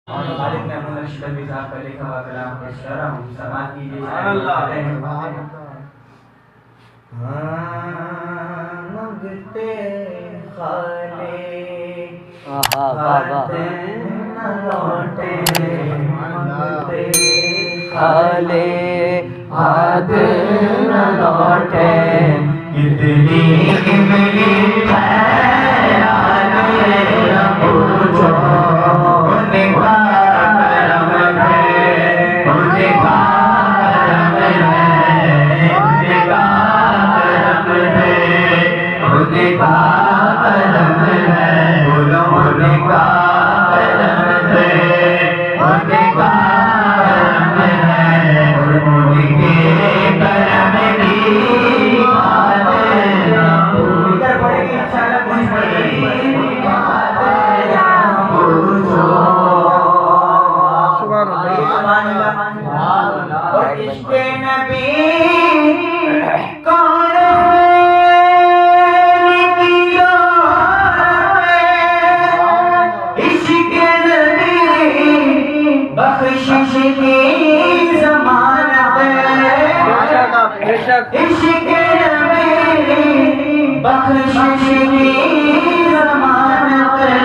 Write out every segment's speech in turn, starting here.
और खालिद महमूद अशरफी साहब का लिखा हुआ कलाम पेश कर रहा हूँ, समाअत कीजिए। मंगते खाले हाथ न लौटे, मंगते खाले हाथ न लौटे, कितनी इमली पूछो उनका करम है, उनका करम है, उनका करम है, उनका करम है, बोलो उनका करम है, उनका करम है, उनके करम की बात इधर पड़ेगी इंशाअल्लाह, कुछ पड़ेगी और इश्क़े नबी कौन किया इश्क़े नबी बख्शिश की ज़मानत है, इश्क़े नबी बख्शिश की ज़मानत है,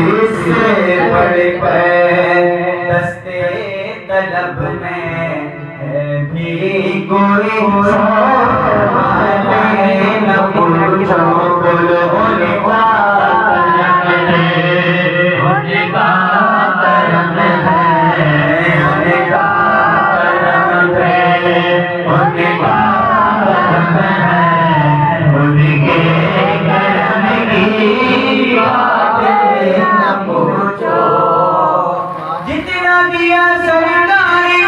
इससे बढ़कर दस्ते तलब में है भी कोई न पूछो, बोलो उनका करम है, उनका करम है, उनका करम है, उनका करम है, उनके करम की बातें न पूछो, जितना दिया सरकार ने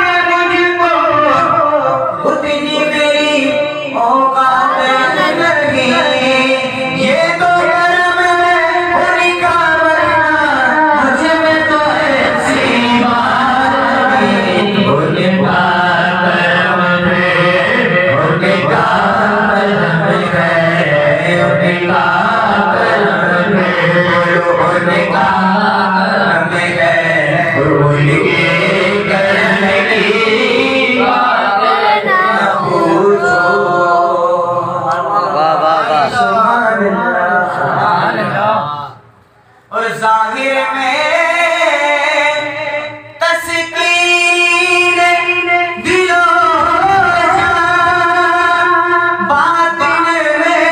मुझको उतनी मेरी औकात नहीं, ये तो करम है उनका, वरना मुझ में तो ऐसी बात नहीं, उनका करम है, उनका करम है, उनका करम है, बोलो उनका करम है, उनके करम की बातें न पूछो। सुभान अल्लाह। और ज़ाहिर में तस्कीन दिलो जान, बातिन में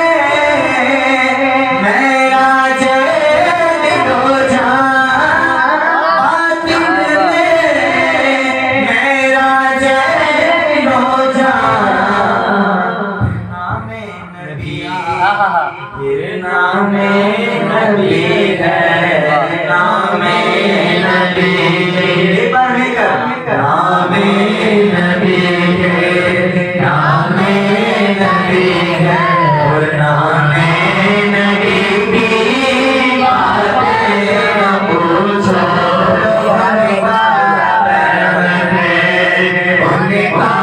मेरा दिलो जान, बातिन में मेरा दिलो जान, नामे नबी फिर नामे नबी है, नामे नबी नामे नबी है, नामे नबी है, और नामे नबी की बातें न पूछो, उनका करम है, उनका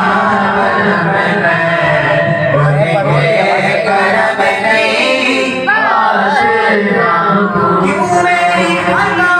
करम है, उनके करम नहीं क्यों मेरी अल्लाह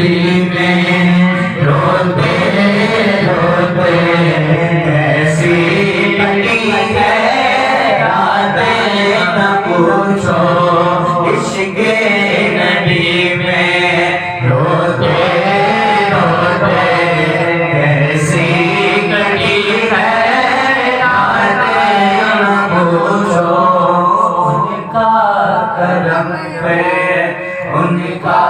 नबी में रोते रोते कैसी कटी है रातें न पूछो इश्क़े नबी में रोते रोते कैसी कटी है रातें न पूछो उनका करम है उनका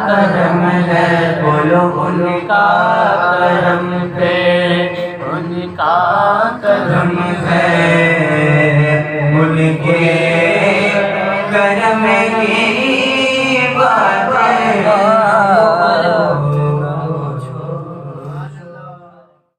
करम है बोलो उनका करम है उनका करम है